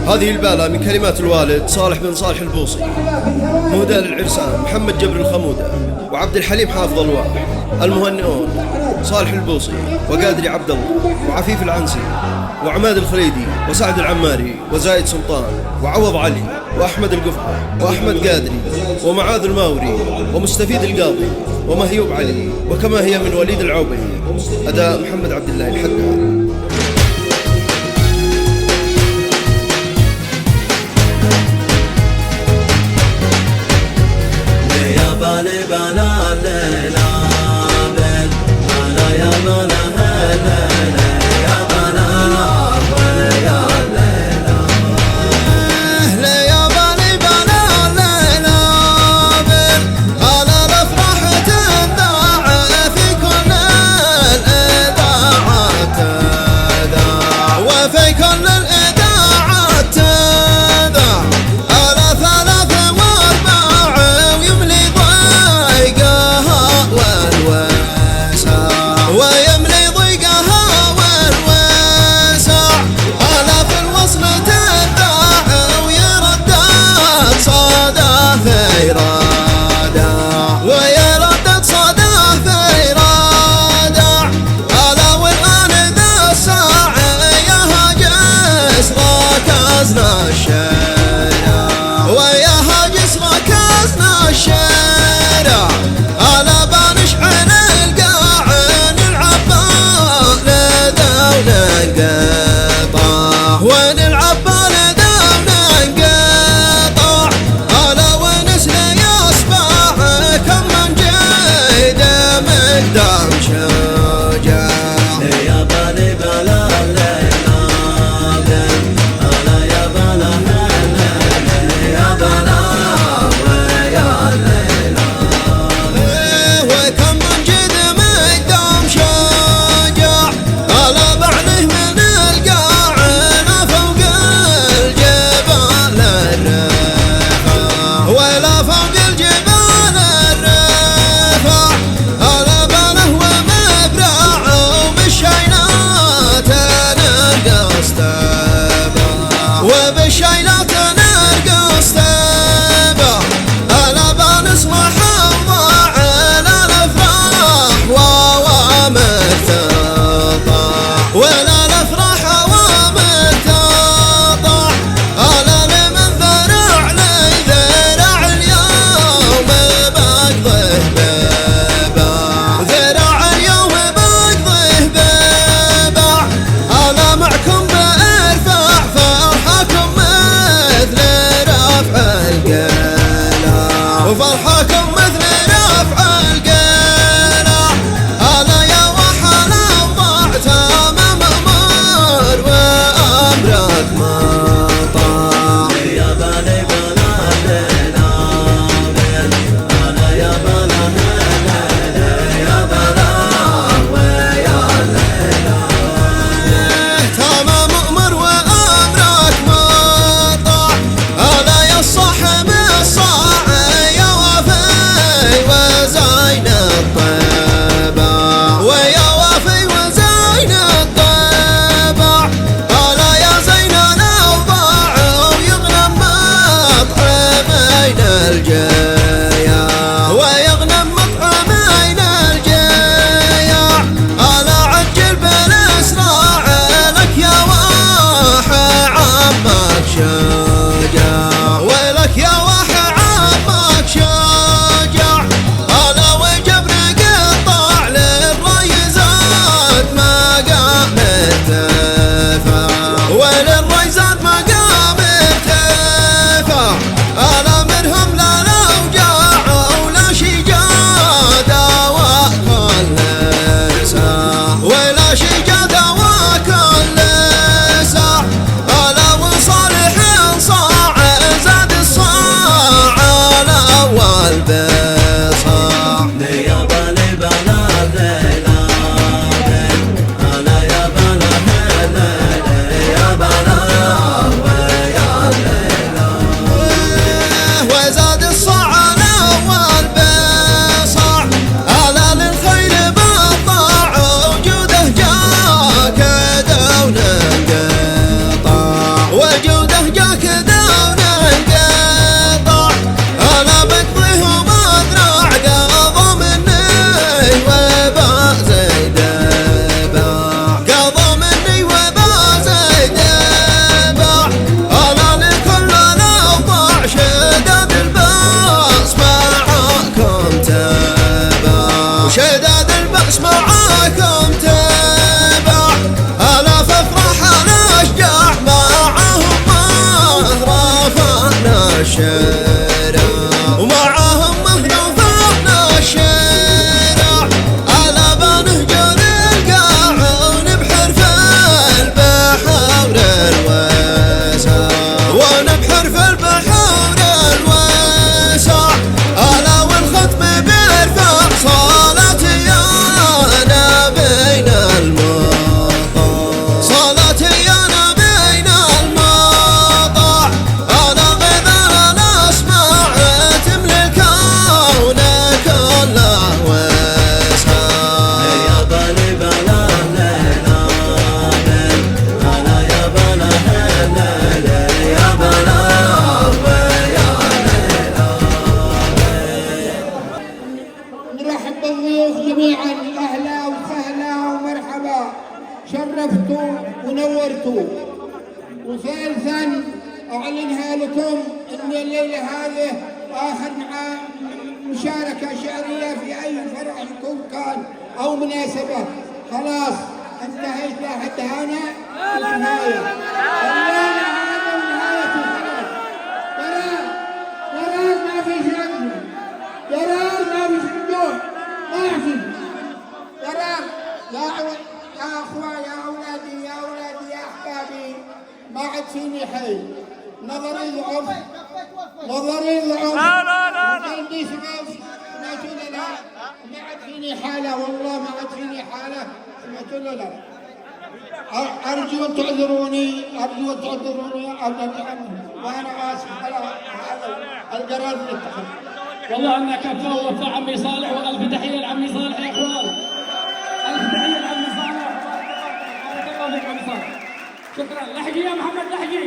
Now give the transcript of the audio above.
هذه البالة من كلمات الوالد صالح بن صالح البوصي، مهدى للعرسان محمد جبر الخمودة وعبد الحليم حافظ الواح، المهنئون صالح البوصي وقادري عبد الله وعفيف العنسي وعماد الخليدي وسعد العماري وزايد سلطان وعوض علي وأحمد القفقة وأحمد قادري ومعاذ الماوري ومستفيد القاضي ومهيوب علي، وكما هي من وليد العوبي. أداء محمد عبد الله الحداد. فوق الجبال الرفع على باله وما ناس معاكم تبع، آلاف افراحنا اشجع معاهم مهرفنا الشارع، ومعاهم مهرفنا الشارع، على بنهجر القاع ونبحر في البحر الواسع، ونبحر في البحر الواسع، على والختم بيرفع صلاتي انا بين المقطع، صلاتي انا بين المقطع، انا غذاء الاسماع تملي الكون كله واسع. يا بني بلا ليلى انا يا بلا هلالي يا بلا نرحب بالضيوف جميعا، اهلا وسهلا ومرحبا، شرفتوا ونورتوا. وثالثا اعلنها لكم ان الليله هذه اخر مشاركه شعريه في اي فرح يكون كان او مناسبه، خلاص انتهيت لحد هنا النهايه. الليله هذا نهايته خلاص. قرار ما في شغل، قرار ما في شغل، ما في قرار. يا اخوة يا اولادي يا اولادي يا احبابي، ما عاد فيني حيل، نظري ضعف، نظري ضعف، وقلبي ثقف، سمعتوا ولا لا؟ ما عاد فيني حالة، والله ما عاد فيني حالة، سمعتوا ولا لا؟ أرجو أن تعذروني، أرجو أن تعذروني وأنا آسف على هذا القرار اللي اتخذته. والله انك كفى ووفى عمي صالح، والف تحيه لعمي صالح يا اخوان، الف تحيه لعمي صالح، بارك الله فيك عمي صالح، شكرا. لحقي يا محمد لحقي.